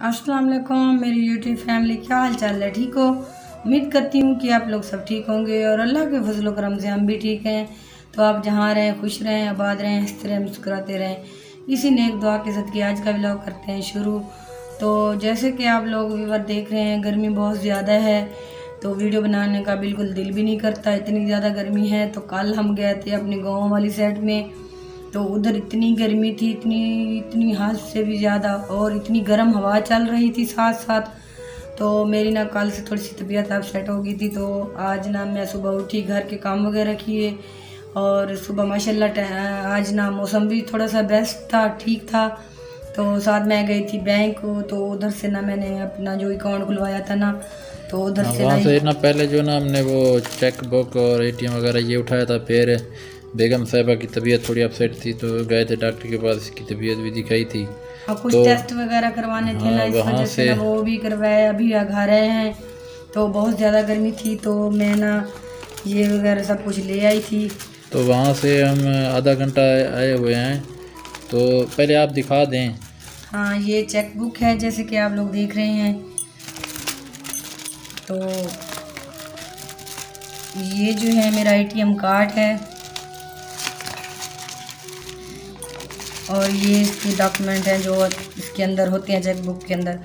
अस्सलाम वालेकुम मेरी यूट्यूब फैमिली, क्या हाल चाल है? ठीक हो? उम्मीद करती हूँ कि आप लोग सब ठीक होंगे और अल्लाह के फजल व करम से हम भी ठीक हैं। तो आप जहाँ रहें खुश रहें, आबाद रहें, हंसते रहें, मुस्कुराते रहें। इसी नेक दुआ के सदके आज का व्लॉग करते हैं शुरू। तो जैसे कि आप लोग व्यूअर देख रहे हैं, गर्मी बहुत ज़्यादा है तो वीडियो बनाने का बिल्कुल दिल भी नहीं करता, इतनी ज़्यादा गर्मी है। तो कल हम गए थे अपने गाँव वाली साइड में, तो उधर इतनी गर्मी थी, इतनी हद से भी ज़्यादा, और इतनी गर्म हवा चल रही थी साथ साथ। तो मेरी ना कल से थोड़ी सी तबीयत अपसेट हो गई थी। तो आज ना मैं सुबह उठी, घर के काम वगैरह किए, और सुबह माशाल्लाह आज ना मौसम भी थोड़ा सा बेस्ट था, ठीक था। तो साथ मैं गई थी बैंक, तो उधर से ना मैंने अपना जो अकाउंट खुलवाया था ना, तो उधर से वहाँ से ना पहले जो ना हमने वो चेक बुक और एटीएम वगैरह ये उठाया था। फिर बेगम साहिबा की तबीयत थोड़ी अपसेट थी तो गए थे डॉक्टर के पास, इसकी तबीयत भी दिखाई थी। कुछ तो टेस्ट वगैरह करवाने थे ना, इस वजह से ना वो भी करवाए, अभी आ रहे हैं। तो बहुत ज़्यादा गर्मी थी तो मैं ना ये वगैरह सब कुछ ले आई थी। तो वहाँ से हम आधा घंटा आए हुए हैं, तो पहले आप दिखा दें। हाँ, ये चेक बुक है जैसे कि आप लोग देख रहे हैं। तो ये जो है मेरा एटीएम कार्ड है, और ये इसके डॉक्यूमेंट हैं जो इसके अंदर होते हैं चेक बुक के अंदर।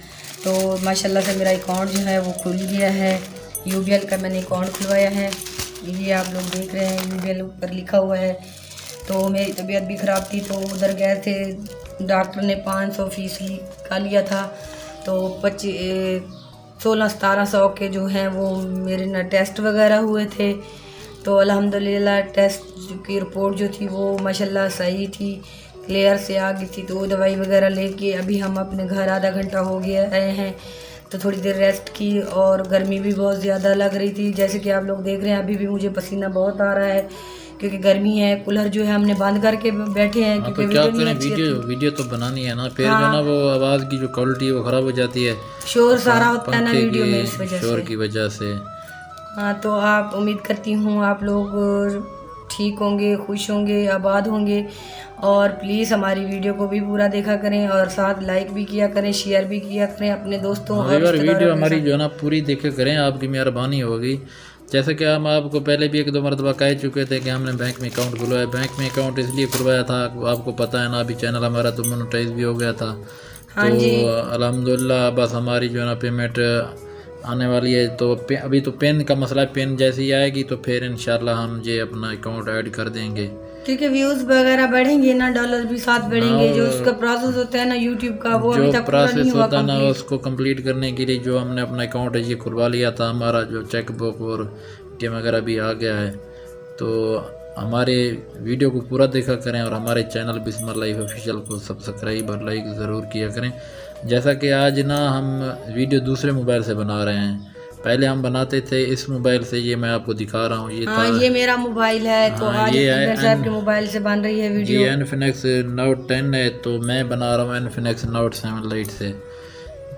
तो माशाल्लाह से मेरा अकाउंट जो है वो खुल गया है। यूबीएल का मैंने अकाउंट खुलवाया है, ये आप लोग देख रहे हैं यूबीएल ऊपर लिखा हुआ है। तो मेरी तबीयत भी ख़राब थी तो उधर गए थे, डॉक्टर ने 500 फीस का लिया था। तो 1600-1700 के जो हैं वो मेरे ना टेस्ट वगैरह हुए थे। तो अल्हम्दुलिल्लाह टेस्ट की रिपोर्ट जो थी वो माशाल्लाह सही थी, क्लियर से आ गई थी। तो दवाई वगैरह लेके अभी हम अपने घर आधा घंटा हो गया आए हैं। तो थोड़ी देर रेस्ट की, और गर्मी भी बहुत ज़्यादा लग रही थी जैसे कि आप लोग देख रहे हैं। अभी भी मुझे पसीना बहुत आ रहा है क्योंकि गर्मी है। कूलर जो है हमने बंद करके बैठे हैं क्योंकि क्या करें, वीडियो तो बनानी है ना, फिर जो ना वो आवाज़ की जो क्वालिटी है वो ख़राब हो जाती है, शोर सारा होता है ना वीडियो में, इस वजह शोर की वजह से। हाँ, तो आप उम्मीद करती हूँ आप लोग ठीक होंगे, खुश होंगे, आबाद होंगे। और प्लीज़ हमारी वीडियो को भी पूरा देखा करें, और साथ लाइक भी किया करें, शेयर भी किया करें अपने दोस्तों और वीडियो हमारी जो है ना पूरी देखे करें, आपकी मेहरबानी होगी। जैसे कि हम आपको पहले भी 1-2 मरतबा कह चुके थे कि हमने बैंक में अकाउंट खुलवाया। बैंक में अकाउंट इसलिए खुलवाया था, आपको पता है ना, अभी चैनल हमारा तो मोनेटाइज भी हो गया था। हाँ तो जी, अल्हम्दुलिल्लाह बस हमारी जो है ना पेमेंट आने वाली है। तो अभी तो पेन का मसला है, पेन जैसे ही आएगी तो फिर इंशाल्लाह हम ये अपना अकाउंट ऐड कर देंगे, क्योंकि व्यूज वगैरह बढ़ेंगे ना, डॉलर भी साथ बढ़ेंगे। जो उसका प्रोसेस होता है ना यूट्यूब का, वो अभी तक पूरा नहीं हुआ होता है ना, उसको कंप्लीट करने के लिए जो हमने अपना अकाउंट है ये खुलवा लिया था। हमारा जो चेक बुक और एटीएम वगैरह भी आ गया है। तो हमारे वीडियो को पूरा देखा करें और हमारे चैनल बिस्मिल्लाह लाइफ ऑफिशियल को सब्सक्राइब और लाइक ज़रूर किया करें। जैसा कि आज ना हम वीडियो दूसरे मोबाइल से बना रहे हैं, पहले हम बनाते थे इस मोबाइल से, ये मैं आपको दिखा रहा हूँ। ये हाँ, ये मेरा मोबाइल है। तो आज ये साहब के मोबाइल से बन रही है वीडियो। ये इन्फिनिक्स नोट 10 है, तो मैं बना रहा हूँ इन्फिनिक्स नोट 7 लाइट से।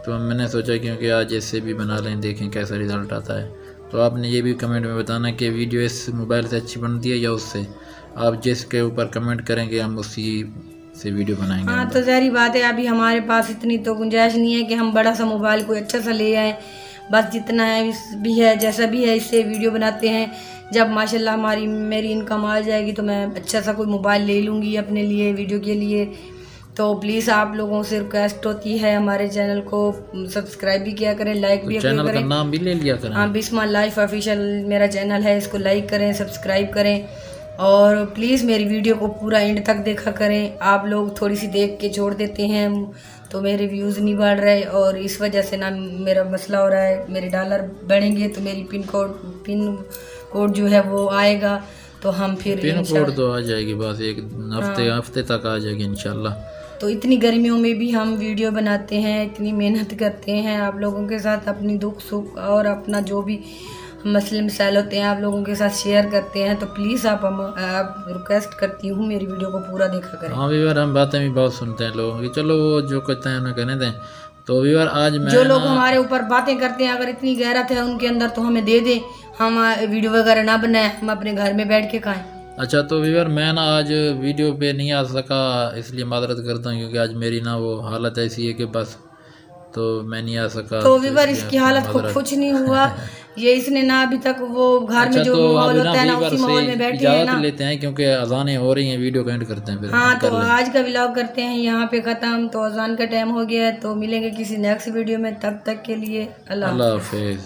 तो मैंने सोचा क्योंकि आज इससे भी बना लें, देखें कैसा रिज़ल्ट आता है। तो आपने ये भी कमेंट में बताना कि वीडियो इस मोबाइल से अच्छी बनती है या उससे। आप जिसके ऊपर कमेंट करेंगे हम उसी से वीडियो बनाएंगे। हाँ, तो ज़ाहिर बात है अभी हमारे पास इतनी तो गुंजाइश नहीं है कि हम बड़ा सा मोबाइल कोई अच्छा सा ले आए। बस जितना है भी है, जैसा भी है, इससे वीडियो बनाते हैं। जब माशाल्लाह मेरी इनकम आ जाएगी तो मैं अच्छा सा कोई मोबाइल ले लूँगी अपने लिए, वीडियो के लिए। तो प्लीज़ आप लोगों से रिक्वेस्ट होती है हमारे चैनल को सब्सक्राइब भी किया करें, लाइक भी किया करें। चैनल का नाम भी ले लिया करें। हाँ, बिस्मिल्लाह लाइफ ऑफिशियल मेरा चैनल है, इसको लाइक करें, सब्सक्राइब करें, और प्लीज़ मेरी वीडियो को पूरा एंड तक देखा करें। आप लोग थोड़ी सी देख के छोड़ देते हैं तो मेरे व्यूज़ नहीं बढ़ रहे, और इस वजह से ना मेरा मसला हो रहा है। मेरे डॉलर बढ़ेंगे तो मेरी पिन कोड जो है वो आएगा, तो हम फिर पिन कोड तो आ जाएगी, बस एक हफ्ते तक आ जाएगी इंशाल्लाह। तो इतनी गर्मियों में भी हम वीडियो बनाते हैं, इतनी मेहनत करते हैं आप लोगों के साथ, अपनी दुख सुख और अपना जो भी मसले मसाइल होते हैं आप लोगों के साथ शेयर करते हैं। तो प्लीज़ आप रिक्वेस्ट करती हूँ मेरी वीडियो को पूरा देखा करें। हाँ व्यूअर, हम बातें भी बहुत सुनते हैं लोगों की, चलो वो जो कहते हैं उन्हें कहने दें। तो व्यूअर आज मैं जो लोग हमारे ऊपर बातें करते हैं, अगर इतनी गैरत है उनके अंदर तो हमें दे दें, हम वीडियो वगैरह ना बनाएं, हम अपने घर में बैठ के खाएं। अच्छा, तो व्यूअर मैं ना आज वीडियो पे नहीं आ सका, इसलिए माजरत करता हूँ क्योंकि आज मेरी ना वो हालत ऐसी है कि बस तो मैं नहीं आ सका। तो विवर इसकी हालत को कुछ नहीं हुआ, ये इसने ना अभी तक वो घर में जो माहौल होता है ना उसी माहौल में बैठे हैं ना। लेते हैं क्योंकि अजानें हो रही हैं, वीडियो एंड करते हैं फिर। हाँ, तो आज का व्लॉग करते हैं यहाँ पे ख़त्म। तो अजान का टाइम हो गया है, तो मिलेंगे किसी नेक्स्ट वीडियो में, तब तक के लिए अल्लाह हाफिज़।